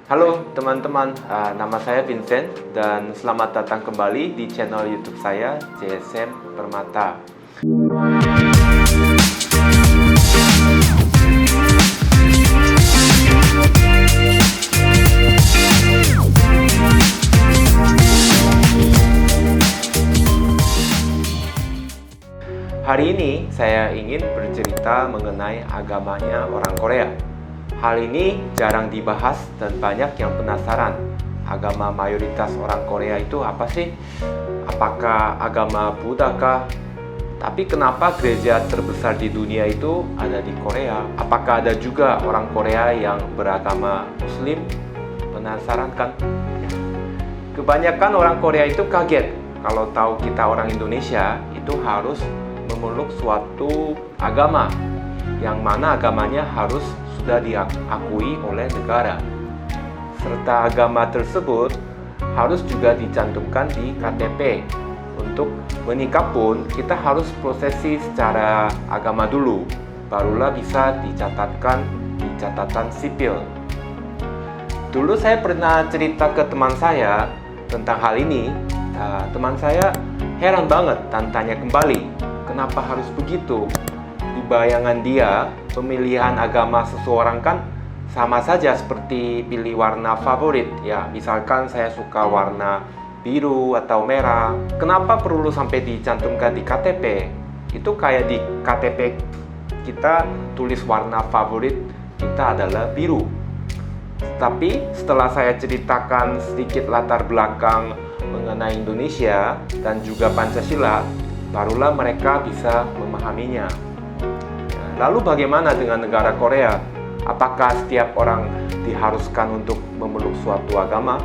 Halo teman-teman, nama saya Vincent dan selamat datang kembali di channel YouTube saya JSM Permata. Hari ini saya ingin bercerita mengenai agamanya orang Korea. Hal ini jarang dibahas dan banyak yang penasaran. Agama mayoritas orang Korea itu apa sih? Apakah agama Buddha kah? Tapi kenapa gereja terbesar di dunia itu ada di Korea? Apakah ada juga orang Korea yang beragama Muslim? Penasaran kan? Kebanyakan orang Korea itu kaget kalau tahu kita orang Indonesia itu harus memeluk suatu agama yang mana agamanya harus sudah diakui oleh negara, serta agama tersebut harus juga dicantumkan di KTP. Untuk menikah pun kita harus prosesi secara agama dulu, barulah bisa dicatatkan di catatan sipil. Dulu saya pernah cerita ke teman saya tentang hal ini. Teman saya heran banget dan tanya kembali, kenapa harus begitu? Di bayangan dia, pemilihan agama seseorang kan sama saja seperti pilih warna favorit. Ya, misalkan saya suka warna biru atau merah. Kenapa perlu sampai dicantumkan di KTP? Itu kayak di KTP kita tulis warna favorit kita adalah biru. Tapi setelah saya ceritakan sedikit latar belakang mengenai Indonesia dan juga Pancasila, barulah mereka bisa memahaminya. Lalu bagaimana dengan negara Korea? Apakah setiap orang diharuskan untuk memeluk suatu agama?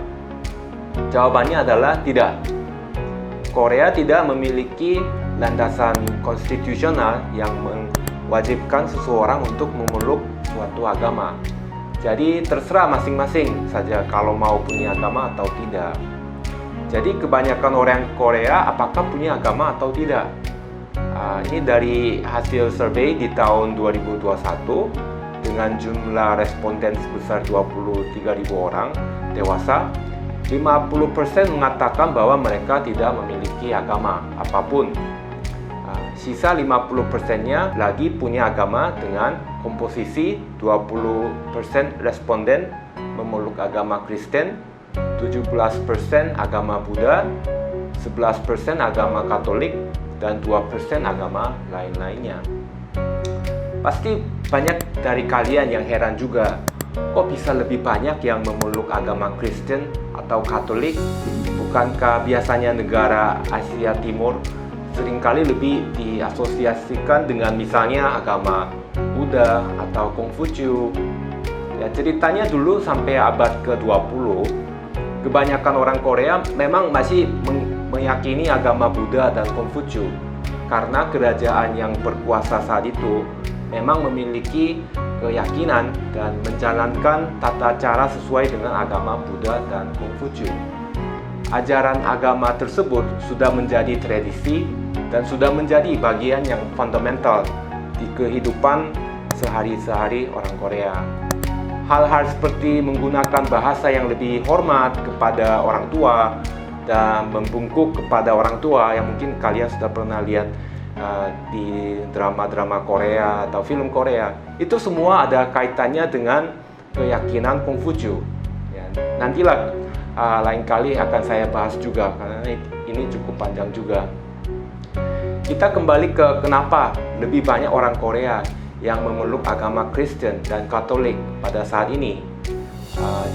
Jawabannya adalah tidak. Korea tidak memiliki landasan konstitusional yang mewajibkan seseorang untuk memeluk suatu agama. Jadi terserah masing-masing saja kalau mau punya agama atau tidak. Jadi kebanyakan orang Korea apakah punya agama atau tidak? Ini dari hasil survei di tahun 2021 dengan jumlah responden sebesar 23.000 orang dewasa, 50% mengatakan bahwa mereka tidak memiliki agama apapun. Sisa 50%-nya lagi punya agama dengan komposisi 20% responden memeluk agama Kristen, 17% agama Buddha, 11% agama Katolik, dan 2% agama lain-lainnya. Pasti banyak dari kalian yang heran juga, kok bisa lebih banyak yang memeluk agama Kristen atau Katolik? Bukankah biasanya negara Asia Timur seringkali lebih diasosiasikan dengan misalnya agama Buddha atau Konghucu? Ya, ceritanya dulu sampai abad ke-20, kebanyakan orang Korea memang masih meyakini agama Buddha dan Konghucu karena kerajaan yang berkuasa saat itu memang memiliki keyakinan dan menjalankan tata cara sesuai dengan agama Buddha dan Konghucu. Ajaran agama tersebut sudah menjadi tradisi dan sudah menjadi bagian yang fundamental di kehidupan sehari-hari orang Korea. Hal-hal seperti menggunakan bahasa yang lebih hormat kepada orang tua dan membungkuk kepada orang tua yang mungkin kalian sudah pernah lihat di drama-drama Korea atau film Korea, itu semua ada kaitannya dengan keyakinan Konghucu. Ya, nantilah lain kali akan saya bahas juga karena ini cukup panjang juga. Kita kembali ke kenapa lebih banyak orang Korea yang memeluk agama Kristen dan Katolik pada saat ini.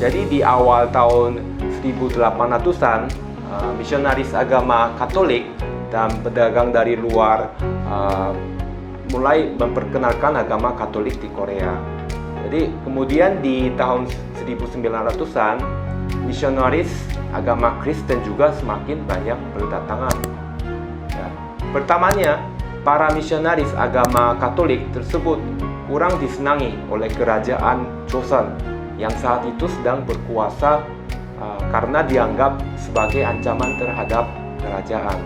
Jadi di awal tahun 1800-an, misionaris agama Katolik dan pedagang dari luar mulai memperkenalkan agama Katolik di Korea. Jadi kemudian di tahun 1900-an, misionaris agama Kristen juga semakin banyak berdatangan. Ya. Pertamanya, para misionaris agama Katolik tersebut kurang disenangi oleh kerajaan Joseon yang saat itu sedang berkuasa karena dianggap sebagai ancaman terhadap kerajaan.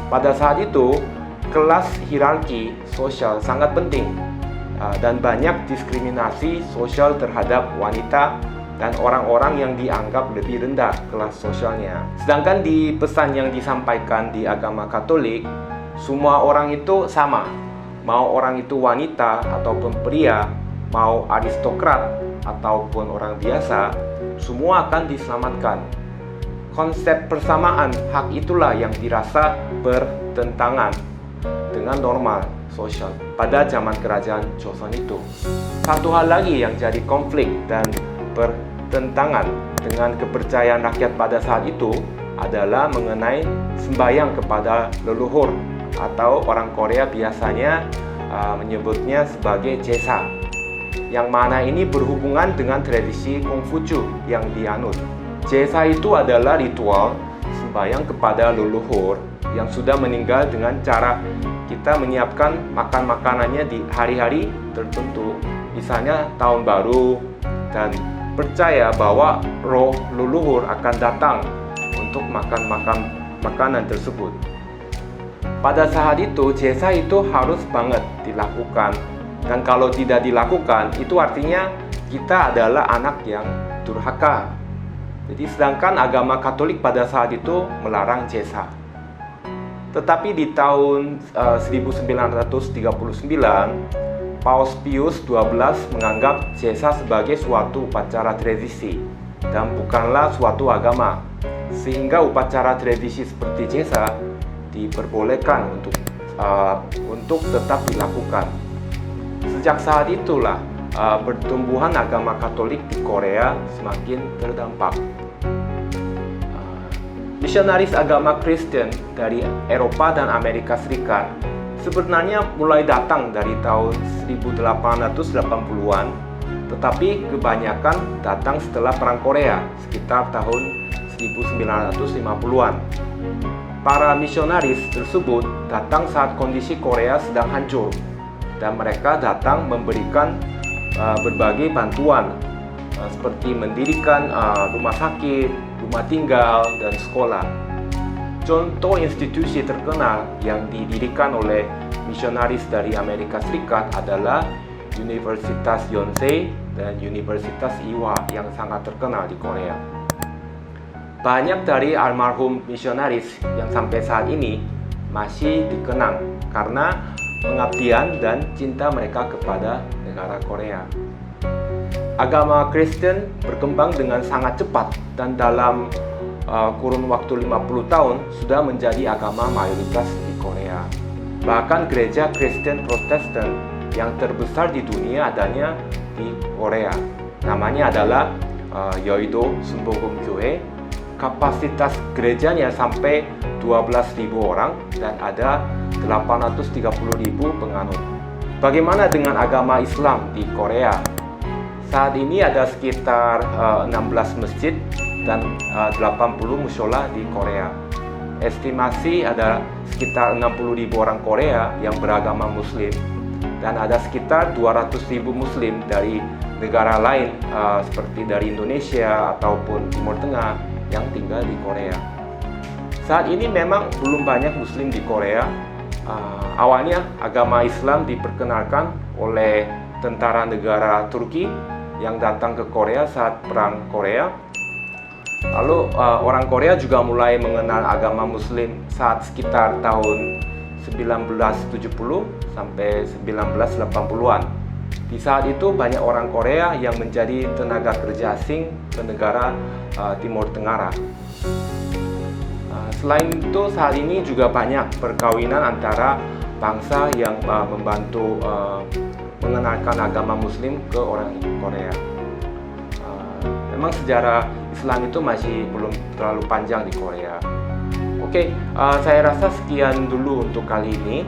Pada saat itu, kelas hierarki sosial sangat penting dan banyak diskriminasi sosial terhadap wanita dan orang-orang yang dianggap lebih rendah kelas sosialnya. Sedangkan di pesan yang disampaikan di agama Katolik, semua orang itu sama. Mau orang itu wanita ataupun pria, mau aristokrat ataupun orang biasa, semua akan diselamatkan. Konsep persamaan hak itulah yang dirasa bertentangan dengan normal sosial pada zaman kerajaan Joseon itu. Satu hal lagi yang jadi konflik dan bertentangan dengan kepercayaan rakyat pada saat itu adalah mengenai sembahyang kepada leluhur, atau orang Korea biasanya menyebutnya sebagai Jesa, yang mana ini berhubungan dengan tradisi Kongfucu yang dianut. Jesa itu adalah ritual sembahyang kepada leluhur yang sudah meninggal dengan cara kita menyiapkan makanannya di hari-hari tertentu, misalnya tahun baru, dan percaya bahwa roh leluhur akan datang untuk makan makanan tersebut. Pada saat itu, Jesa itu harus banget dilakukan, dan kalau tidak dilakukan, itu artinya kita adalah anak yang durhaka. Jadi sedangkan agama Katolik pada saat itu melarang Jesa. Tetapi di tahun 1939, Paus Pius XII menganggap Jesa sebagai suatu upacara tradisi dan bukanlah suatu agama, sehingga upacara tradisi seperti Jesa diperbolehkan untuk tetap dilakukan. Sejak saat itulah pertumbuhan agama Katolik di Korea semakin terdampak. Misionaris agama Kristen dari Eropa dan Amerika Serikat sebenarnya mulai datang dari tahun 1880-an, tetapi kebanyakan datang setelah Perang Korea sekitar tahun 1950-an. Para misionaris tersebut datang saat kondisi Korea sedang hancur, dan mereka datang memberikan berbagai bantuan seperti mendirikan rumah sakit, rumah tinggal, dan sekolah. Contoh institusi terkenal yang didirikan oleh misionaris dari Amerika Serikat adalah Universitas Yonsei dan Universitas Ewha yang sangat terkenal di Korea. Banyak dari almarhum misionaris yang sampai saat ini masih dikenang karena pengabdian dan cinta mereka kepada negara Korea. Agama Kristen berkembang dengan sangat cepat dan dalam kurun waktu 50 tahun sudah menjadi agama mayoritas di Korea. Bahkan gereja Kristen Protestan yang terbesar di dunia adanya di Korea. Namanya adalah Yeouido Sunbogum Gyoe. Kapasitas gerejanya sampai 12.000 orang dan ada 830.000 penganut. Bagaimana dengan agama Islam di Korea? Saat ini ada sekitar 16 masjid dan 80 mushola di Korea. Estimasi ada sekitar 60.000 orang Korea yang beragama Muslim, dan ada sekitar 200.000 Muslim dari negara lain seperti dari Indonesia ataupun Timur Tengah yang tinggal di Korea. Saat ini memang belum banyak Muslim di Korea. Awalnya agama Islam diperkenalkan oleh tentara negara Turki yang datang ke Korea saat Perang Korea. Lalu orang Korea juga mulai mengenal agama Muslim saat sekitar tahun 1970 sampai 1980-an. Di saat itu banyak orang Korea yang menjadi tenaga kerja asing ke negara Timur Tengah. Selain itu, saat ini juga banyak perkawinan antara bangsa yang membantu mengenalkan agama Muslim ke orang Korea. Memang sejarah Islam itu masih belum terlalu panjang di Korea. Oke, saya rasa sekian dulu untuk kali ini.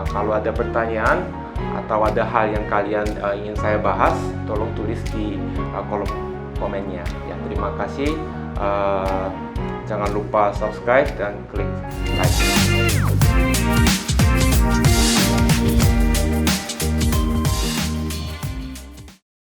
Kalau ada pertanyaan atau ada hal yang kalian ingin saya bahas, tolong tulis di kolom komennya. Ya, terima kasih. Jangan lupa subscribe dan klik like.